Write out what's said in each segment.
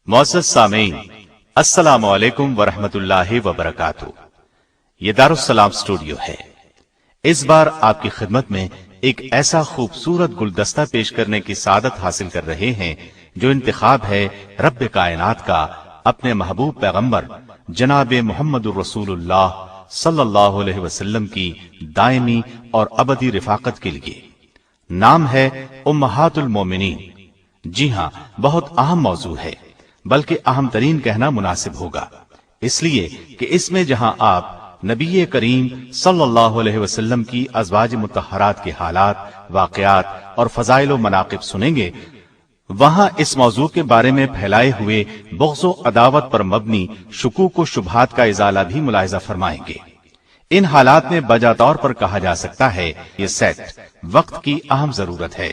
معزز سامعین، السلام علیکم ورحمۃ وبرکاتہ۔ یہ دارالسلام اسٹوڈیو ہے۔ اس بار آپ کی خدمت میں ایک ایسا خوبصورت گلدستہ پیش کرنے کی سعادت حاصل کر رہے ہیں جو انتخاب ہے رب کائنات کا اپنے محبوب پیغمبر جناب محمد الرسول اللہ صلی اللہ علیہ وسلم کی دائمی اور ابدی رفاقت کے لیے۔ نام ہے امہات المومنین۔ جی ہاں، بہت اہم موضوع ہے، بلکہ اہم ترین کہنا مناسب ہوگا، اس لیے کہ اس میں جہاں آپ نبی کریم صلی اللہ علیہ وسلم کی ازواج مطہرات کے حالات، واقعات اور فضائل و مناقب سنیں گے، وہاں اس موضوع کے بارے میں پھیلائے ہوئے بغض و عداوت پر مبنی شکوک و شبہات کا ازالہ بھی ملاحظہ فرمائیں گے۔ ان حالات میں بجا طور پر کہا جا سکتا ہے یہ سیٹ وقت کی اہم ضرورت ہے۔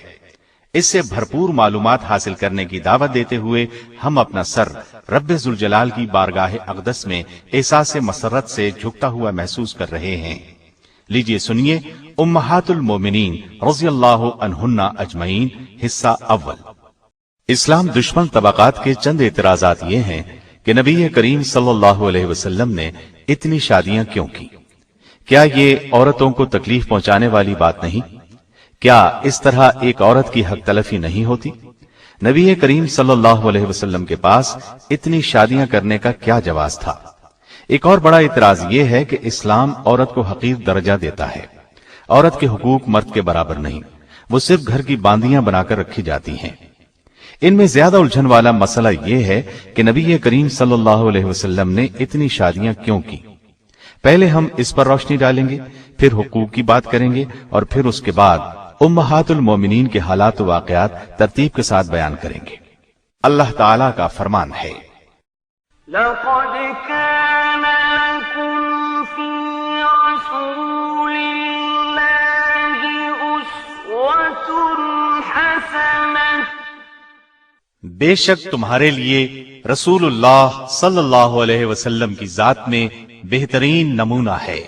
اس سے بھرپور معلومات حاصل کرنے کی دعوت دیتے ہوئے ہم اپنا سر رب ذوالجلال کی بارگاہ اقدس میں احساس مسرت سے جھکتا ہوا محسوس کر رہے ہیں۔ لیجئے سنیے امہات المومنین رضی اللہ عنہن اجمعین، حصہ اول۔ اسلام دشمن طبقات کے چند اعتراضات یہ ہیں کہ نبی کریم صلی اللہ علیہ وسلم نے اتنی شادیاں کیوں کی؟ کیا یہ عورتوں کو تکلیف پہنچانے والی بات نہیں؟ کیا اس طرح ایک عورت کی حق تلفی نہیں ہوتی؟ نبی کریم صلی اللہ علیہ وسلم کے پاس اتنی شادیاں کرنے کا کیا جواز تھا؟ ایک اور بڑا اعتراض یہ ہے کہ اسلام عورت کو حقیر درجہ دیتا ہے۔ عورت کے حقوق مرد کے برابر نہیں، وہ صرف گھر کی باندیاں بنا کر رکھی جاتی ہیں۔ ان میں زیادہ الجھن والا مسئلہ یہ ہے کہ نبی کریم صلی اللہ علیہ وسلم نے اتنی شادیاں کیوں کی؟ پہلے ہم اس پر روشنی ڈالیں گے، پھر حقوق کی بات کریں گے، اور پھر اس کے بعد امہات المومنین کے حالات و واقعات ترتیب کے ساتھ بیان کریں گے۔ اللہ تعالیٰ کا فرمان ہے، لَقَدْ كَانَ لَكُمْ فِي رَسُولِ اللَّهِ أُسْوَةٌ حَسَنَةٌ۔ بے شک تمہارے لیے رسول اللہ صلی اللہ علیہ وسلم کی ذات میں بہترین نمونہ ہے۔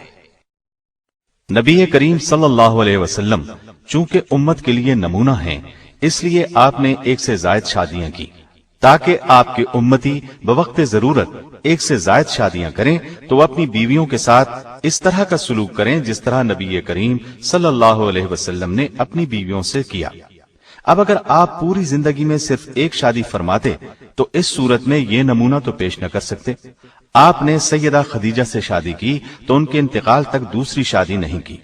نبی کریم صلی اللہ علیہ وسلم چونکہ امت کے لیے نمونہ ہیں، اس لیے آپ نے ایک سے زائد شادیاں کی تاکہ آپ کے امتی بوقت ضرورت ایک سے زائد شادیاں کریں تو اپنی بیویوں کے ساتھ اس طرح کا سلوک کریں جس طرح نبی کریم صلی اللہ علیہ وسلم نے اپنی بیویوں سے کیا۔ اب اگر آپ پوری زندگی میں صرف ایک شادی فرماتے تو اس صورت میں یہ نمونہ تو پیش نہ کر سکتے۔ آپ نے سیدہ خدیجہ سے شادی کی تو ان کے انتقال تک دوسری شادی نہیں کی۔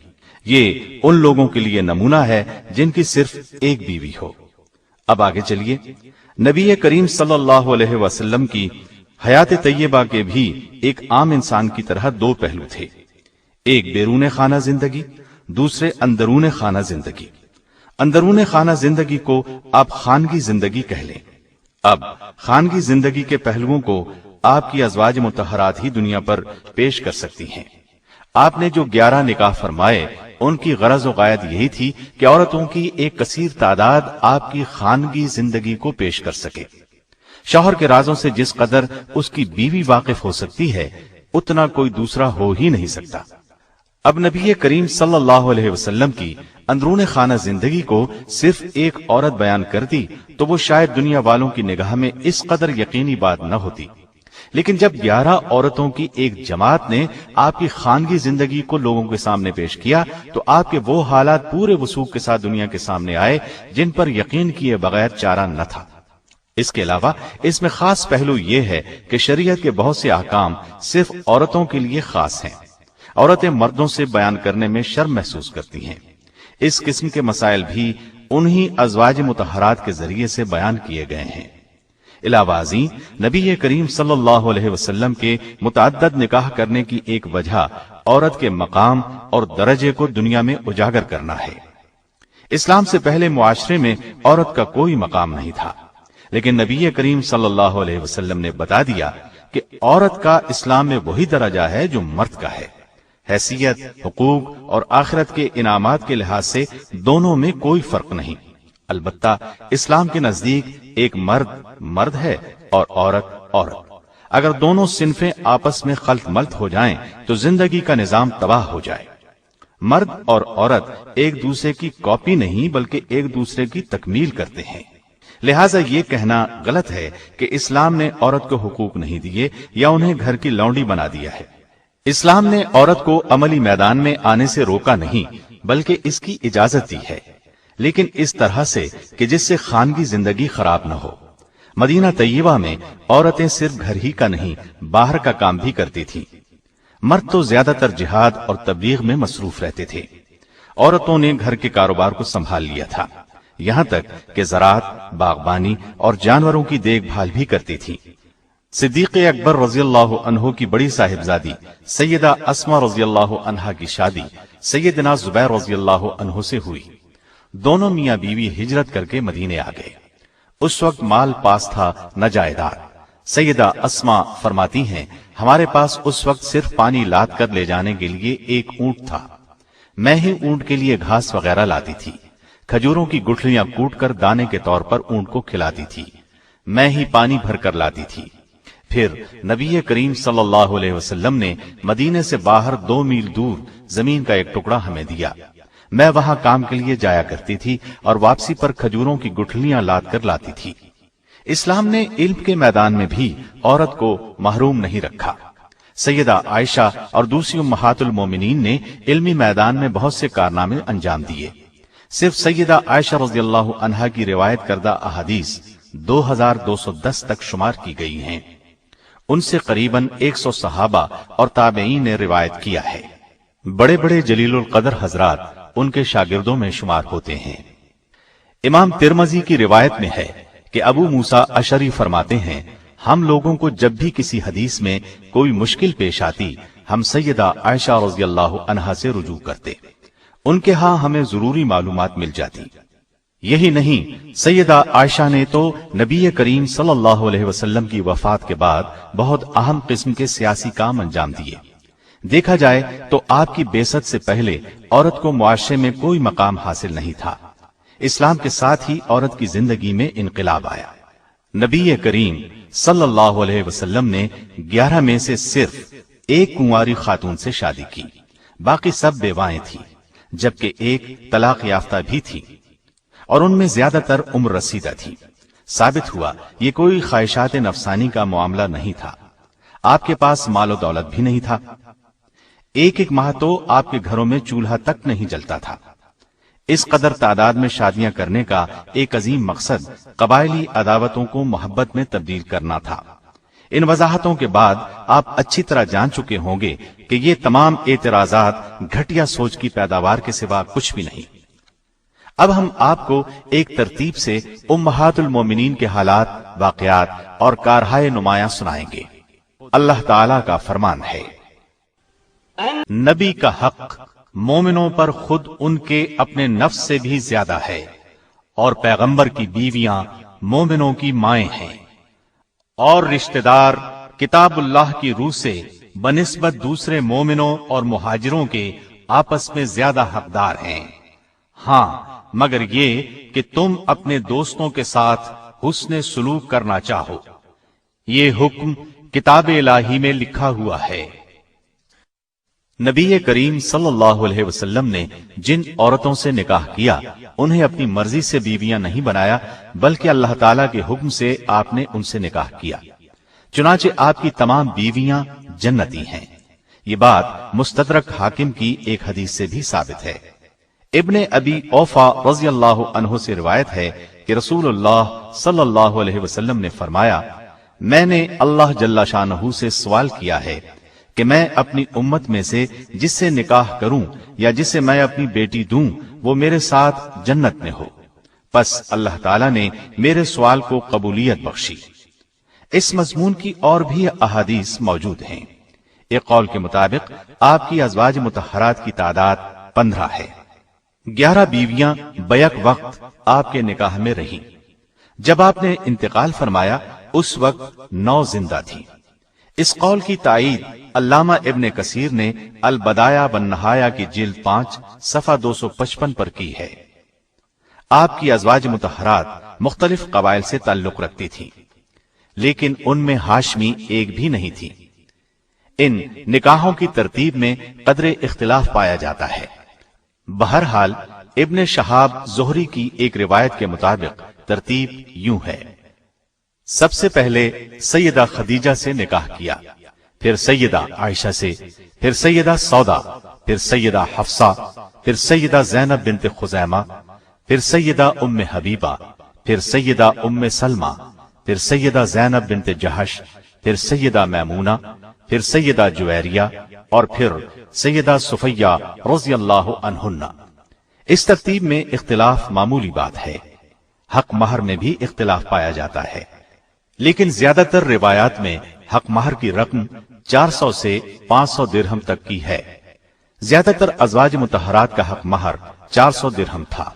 یہ ان لوگوں کے لیے نمونہ ہے جن کی صرف ایک بیوی ہو۔ اب آگے چلیے، نبی کریم صلی اللہ علیہ وسلم کی حیات طیبہ کے بھی ایک عام انسان کی طرح دو پہلو تھے، ایک بیرون خانہ زندگی، دوسرے اندرون خانہ زندگی۔ اندرون خانہ زندگی کو آپ خانگی زندگی کہہ لیں۔ اب خانگی زندگی کے پہلوؤں کو آپ کی ازواج مطہرات ہی دنیا پر پیش کر سکتی ہیں۔ آپ نے جو 11 نکاح فرمائے ان کی غرض و غایت یہی تھی کہ عورتوں کی ایک کثیر تعداد آپ کی خانگی زندگی کو پیش کر سکے۔ شوہر کے رازوں سے جس قدر اس کی بیوی واقف ہو سکتی ہے اتنا کوئی دوسرا ہو ہی نہیں سکتا۔ اب نبی کریم صلی اللہ علیہ وسلم کی اندرون خانہ زندگی کو صرف ایک عورت بیان کرتی تو وہ شاید دنیا والوں کی نگاہ میں اس قدر یقینی بات نہ ہوتی، لیکن جب 11 عورتوں کی ایک جماعت نے آپ کی خانگی زندگی کو لوگوں کے سامنے پیش کیا تو آپ کے وہ حالات پورے وثوق کے ساتھ دنیا کے سامنے آئے جن پر یقین کیے بغیر چارہ نہ تھا۔ اس کے علاوہ اس میں خاص پہلو یہ ہے کہ شریعت کے بہت سے احکام صرف عورتوں کے لیے خاص ہیں۔ عورتیں مردوں سے بیان کرنے میں شرم محسوس کرتی ہیں۔ اس قسم کے مسائل بھی انہی ازواج مطہرات کے ذریعے سے بیان کیے گئے ہیں۔ علاوہ ازیں نبی کریم صلی اللہ علیہ وسلم کے متعدد نکاح کرنے کی ایک وجہ عورت کے مقام اور درجے کو دنیا میں اجاگر کرنا ہے۔ اسلام سے پہلے معاشرے میں عورت کا کوئی مقام نہیں تھا، لیکن نبی کریم صلی اللہ علیہ وسلم نے بتا دیا کہ عورت کا اسلام میں وہی درجہ ہے جو مرد کا ہے۔ حیثیت، حقوق اور آخرت کے انعامات کے لحاظ سے دونوں میں کوئی فرق نہیں۔ البتہ اسلام کے نزدیک ایک مرد مرد ہے اور عورت عورت۔ اگر دونوں صنفیں آپس میں خلط ملط ہو جائیں تو زندگی کا نظام تباہ ہو جائے۔ مرد اور عورت ایک دوسرے کی کاپی نہیں بلکہ ایک دوسرے کی تکمیل کرتے ہیں، لہٰذا یہ کہنا غلط ہے کہ اسلام نے عورت کو حقوق نہیں دیے یا انہیں گھر کی لونڈی بنا دیا ہے۔ اسلام نے عورت کو عملی میدان میں آنے سے روکا نہیں بلکہ اس کی اجازت دی ہے، لیکن اس طرح سے کہ جس سے خانگی زندگی خراب نہ ہو۔ مدینہ طیبہ میں عورتیں صرف گھر ہی کا نہیں باہر کا کام بھی کرتی تھیں۔ مرد تو زیادہ تر جہاد اور تبلیغ میں مصروف رہتے تھے، عورتوں نے گھر کے کاروبار کو سنبھال لیا تھا، یہاں تک کہ زراعت، باغبانی اور جانوروں کی دیکھ بھال بھی کرتی تھیں۔ صدیق اکبر رضی اللہ عنہ کی بڑی صاحبزادی سیدہ اسما رضی اللہ عنہا کی شادی سیدنا زبیر رضی اللہ عنہ سے ہوئی۔ دونوں میاں بیوی ہجرت کر کے مدینے آ گئے۔ اس وقت مال پاس تھا نہ جائیداد۔ سیدہ اسما فرماتی ہیں، ہمارے پاس اس وقت صرف پانی لاد کر لے جانے کے لیے ایک اونٹ تھا، میں ہی اونٹ کے لیے گھاس وغیرہ لاتی تھی، کھجوروں کی گٹھلیاں کوٹ کر دانے کے طور پر اونٹ کو کھلاتی تھی، میں ہی پانی بھر کر لاتی تھی۔ پھر نبی کریم صلی اللہ علیہ وسلم نے مدینے سے باہر 2 میل دور زمین کا ایک ٹکڑا ہمیں دیا، میں وہاں کام کے لیے جایا کرتی تھی اور واپسی پر کھجوروں کی گٹھلیاں لاد کر لاتی تھی۔ اسلام نے علم کے میدان میں بھی عورت کو محروم نہیں رکھا۔ سیدہ عائشہ اور دوسری امہات المومنین نے علمی میدان میں بہت سے کارنامے انجام دیے۔ صرف سیدہ عائشہ رضی اللہ عنہا کی روایت کردہ احادیث 2210 تک شمار کی گئی ہیں۔ ان سے قریباً 100 صحابہ اور تابعین نے روایت کیا ہے۔ بڑے بڑے جلیل القدر حضرات ان کے شاگردوں میں شمار ہوتے ہیں۔ امام ترمذی کی روایت میں ہے کہ ابو موسیٰ اشعری فرماتے ہیں، ہم لوگوں کو جب بھی کسی حدیث میں کوئی مشکل پیش آتی ہم سیدہ عائشہ رضی اللہ عنہا سے رجوع کرتے، ان کے ہاں ہمیں ضروری معلومات مل جاتی۔ یہی نہیں، سیدہ عائشہ نے تو نبی کریم صلی اللہ علیہ وسلم کی وفات کے بعد بہت اہم قسم کے سیاسی کام انجام دیے۔ دیکھا جائے تو آپ کی بعثت سے پہلے عورت کو معاشرے میں کوئی مقام حاصل نہیں تھا۔ اسلام کے ساتھ ہی عورت کی زندگی میں انقلاب آیا۔ نبی کریم صلی اللہ علیہ وسلم نے 11 میں سے صرف ایک کنواری خاتون سے شادی کی، باقی سب بیوائیں تھیں، جبکہ ایک طلاق یافتہ بھی تھی، اور ان میں زیادہ تر عمر رسیدہ تھی۔ ثابت ہوا یہ کوئی خواہشات نفسانی کا معاملہ نہیں تھا۔ آپ کے پاس مال و دولت بھی نہیں تھا، ایک ماہ تو آپ کے گھروں میں چولہا تک نہیں جلتا تھا۔ اس قدر تعداد میں شادیاں کرنے کا ایک عظیم مقصد قبائلی عداوتوں کو محبت میں تبدیل کرنا تھا۔ ان وضاحتوں کے بعد آپ اچھی طرح جان چکے ہوں گے کہ یہ تمام اعتراضات گھٹیا سوچ کی پیداوار کے سوا کچھ بھی نہیں۔ اب ہم آپ کو ایک ترتیب سے امہات المومنین کے حالات، واقعات اور کارہائے نمایاں سنائیں گے۔ اللہ تعالی کا فرمان ہے، نبی کا حق مومنوں پر خود ان کے اپنے نفس سے بھی زیادہ ہے، اور پیغمبر کی بیویاں مومنوں کی مائیں ہیں، اور رشتہ دار کتاب اللہ کی روح سے بنسبت دوسرے مومنوں اور مہاجروں کے آپس میں زیادہ حقدار ہیں، ہاں مگر یہ کہ تم اپنے دوستوں کے ساتھ حسن سلوک کرنا چاہو، یہ حکم کتاب الہی میں لکھا ہوا ہے۔ نبی کریم صلی اللہ علیہ وسلم نے جن عورتوں سے نکاح کیا انہیں اپنی مرضی سے بیویاں نہیں بنایا، بلکہ اللہ تعالیٰ کے حکم سے آپ نے ان سے نکاح کیا، چنانچہ آپ کی تمام بیویاں جنتی ہیں۔ یہ بات مستدرک حاکم کی ایک حدیث سے بھی ثابت ہے۔ ابن ابی اوفا رضی اللہ عنہ سے روایت ہے کہ رسول اللہ صلی اللہ علیہ وسلم نے فرمایا، میں نے اللہ جل شانہ سے سوال کیا ہے کہ میں اپنی امت میں سے جس سے نکاح کروں یا جسے میں اپنی بیٹی دوں وہ میرے ساتھ جنت میں ہو، پس اللہ تعالیٰ نے میرے سوال کو قبولیت بخشی۔ اس مضمون کی اور بھی احادیث موجود ہیں۔ ایک قول کے مطابق آپ کی ازواج مطہرات کی تعداد 15 ہے۔ 11 بیویاں بیک وقت آپ کے نکاح میں رہیں۔ جب آپ نے انتقال فرمایا اس وقت 9 زندہ تھی۔ اس قول کی تائید علامہ ابن کثیر نے البدایہ والنہایہ کی جلد 5 صفحہ 255 پر کی ہے۔ آپ کی ازواج مطہرات مختلف قبائل سے تعلق رکھتی تھیں، لیکن ان میں ہاشمی ایک بھی نہیں تھی۔ ان نکاحوں کی ترتیب میں قدر اختلاف پایا جاتا ہے۔ بہرحال ابن شہاب زہری کی ایک روایت کے مطابق ترتیب یوں ہے: سب سے پہلے سیدہ خدیجہ سے نکاح کیا، پھر سیدہ عائشہ سے، پھر سیدہ سودا، پھر سیدہ حفصہ، پھر سیدہ زینب بنت خزیمہ، پھر سیدہ ام حبیبہ، پھر سیدہ ام سلمہ، پھر سیدہ زینب بنت جہش، پھر سیدہ میمونہ، پھر سیدہ جویریہ، اور پھر سیدہ صفیہ رضی اللہ عنہن۔ اس ترتیب میں اختلاف معمولی بات ہے۔ حق مہر میں بھی اختلاف پایا جاتا ہے، لیکن زیادہ تر روایات میں حق مہر کی رقم 400 سے 500 درہم تک کی ہے۔ زیادہ تر ازواج مطہرات کا حق مہر 400 درہم تھا۔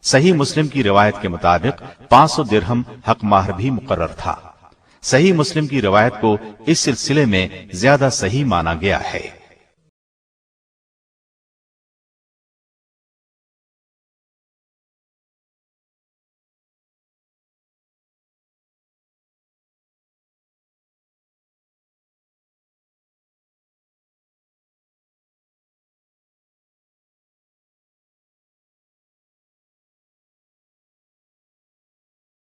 صحیح مسلم کی روایت کے مطابق 500 درہم حق مہر بھی مقرر تھا۔ صحیح مسلم کی روایت کو اس سلسلے میں زیادہ صحیح مانا گیا ہے۔